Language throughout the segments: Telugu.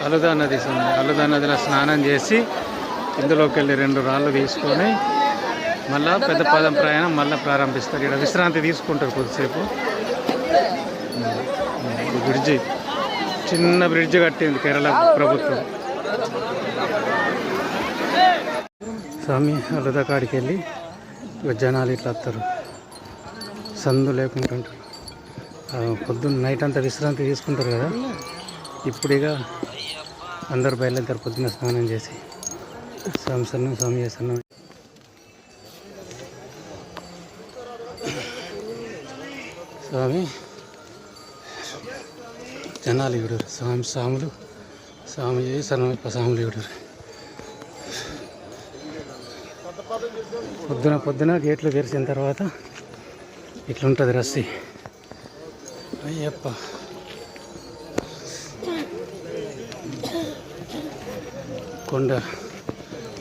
అలుదా నది స్వామి. అలుదా నదిలో స్నానం చేసి ఇందులోకి వెళ్ళి 2 రాళ్ళు తీసుకొని మళ్ళీ పెద్ద పదం ప్రయాణం మళ్ళీ ప్రారంభిస్తారు. ఇక్కడ విశ్రాంతి తీసుకుంటారు కొద్దిసేపు. బ్రిడ్జి, చిన్న బ్రిడ్జ్ కట్టింది కేరళ ప్రభుత్వం. స్వామి అలుదా కాడికి వెళ్ళి జనాలు ఇట్లా వస్తారు, సందు లేకుండా ఉంటారు. పొద్దున్న నైట్ అంతా విశ్రాంతి తీసుకుంటారు కదా. ఇప్పుడు ఇక అందరు బయలుదేరుతారు పొద్దున్న స్నానం చేసి. స్వామి సన్నం, స్వామి సన్నం. స్వామి జనాలు ఇవిడరు, స్వాములు స్వామి సన్నమప్ప స్వాములు ఇవిడరు. పొద్దున గేట్లు తెరిచిన తర్వాత ఇట్లుంటుంది రస్సి. అయ్యప్ప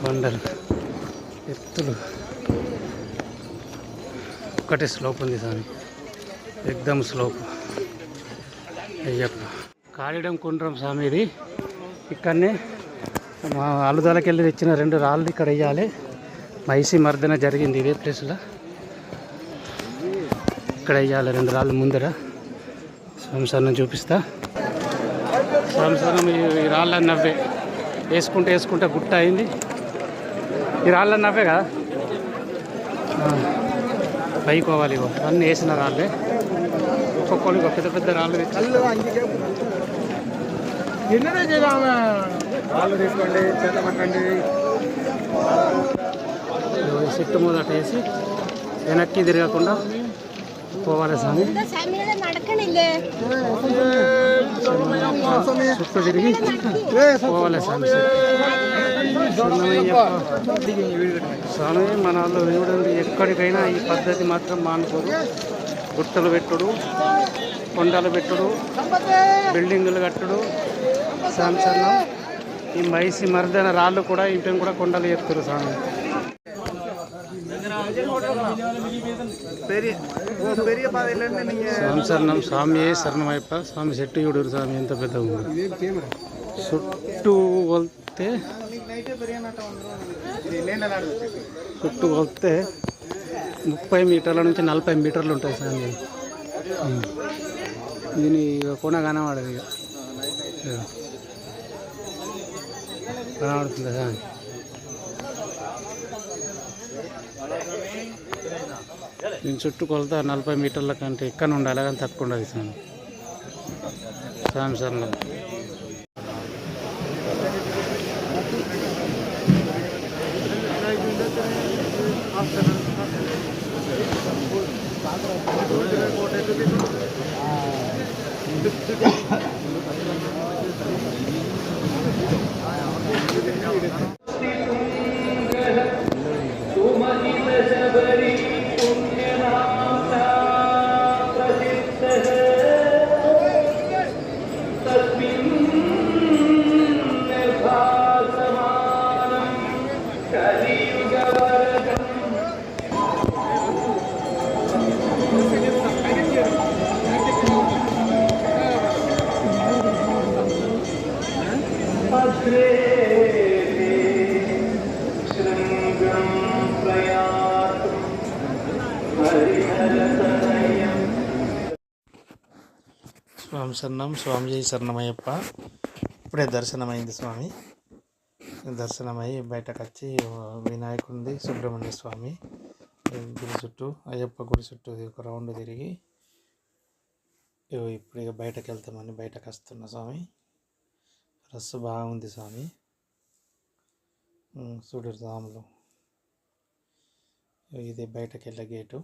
కొండలు ఎత్తులు. ఒకటే స్లోప్ ఉంది స్వామి, ఎక్దమ్ స్లోప్. అయ్యప్ప కాళిడం కుండ్రం స్వామి ఇది. ఇక్కడనే మా అలుదాలకి వెళ్ళి తెచ్చిన 2 రాళ్ళు ఇక్కడ వేయాలి. మైసి మర్దన జరిగింది ఇదే ప్లేస్లో. ఇక్కడ వేయాలి 2 రాళ్ళు ముందర. సంసారం చూపిస్తా. సంసారం ఈ రాళ్ళని నవ్వే వేసుకుంటే గుట్ట అయింది. ఈ రాళ్ళని నవ్వే కదా పైకి పోవాలి. అన్నీ వేసిన రాళ్ళే. ఒక్కొక్కరికి పెద్ద పెద్ద రాళ్ళు తీసుకోండి, చేత పట్టండి. చెట్టు మొదట వేసి వెనక్కి తిరగకుండా పోవాలి స్వామి. చుట్టూ తిరిగి పోవాలి స్వామి. స్వామి మన వాళ్ళు చూడండి, ఎక్కడికైనా ఈ పద్ధతి మాత్రం మానుకోరు. గుట్టలు పెట్టుడు, కొండలు పెట్టుడు, బిల్డింగులు కట్టుడు. సంచలనం. ఈ మైసి మర్దన రాళ్ళు కూడా ఇంటిని కూడా కొండలు చెప్తారు స్వామి. స్వామి శరణం, స్వామి శరణమైప. స్వామి చెట్టు చూడరు స్వామి ఎంత పెద్దగా ఉంది. చుట్టూ వస్తే 30 మీటర్ల నుంచి 40 మీటర్లు ఉంటాయి స్వామి. దీని కొన కనబడదు, ఇక కనబడుతుంది స్వామి. దీని చుట్టూ కొలత 40 మీటర్ల కంటే ఎక్కడ ఉండాలి, కానీ తక్కువ ఉండదు స్వామి. స్వామి శరణం. స్వామి శరణం, స్వామి శరణమయ్యప్ప. ఇప్పుడే దర్శనమైంది స్వామి. దర్శనమై బయటకు వచ్చి వినాయకుడి, సుబ్రహ్మణ్య స్వామి గుడి చుట్టూ, అయ్యప్ప గుడి చుట్టూ ఒక రౌండ్ తిరిగి ఇప్పుడు ఇక బయటకు వెళ్తామని బయటకు వస్తున్నా స్వామి. రస్సు బాగుంది స్వామి. చూడరు రాములు. ఇది బయటకు వెళ్ళే గేటు.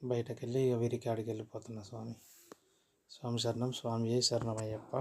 బయటకు వెళ్ళి ఇక వీరికి ఆడికి వెళ్ళిపోతున్నా స్వామి. స్వామి శరణం, స్వామి శరణమయ్యప్ప.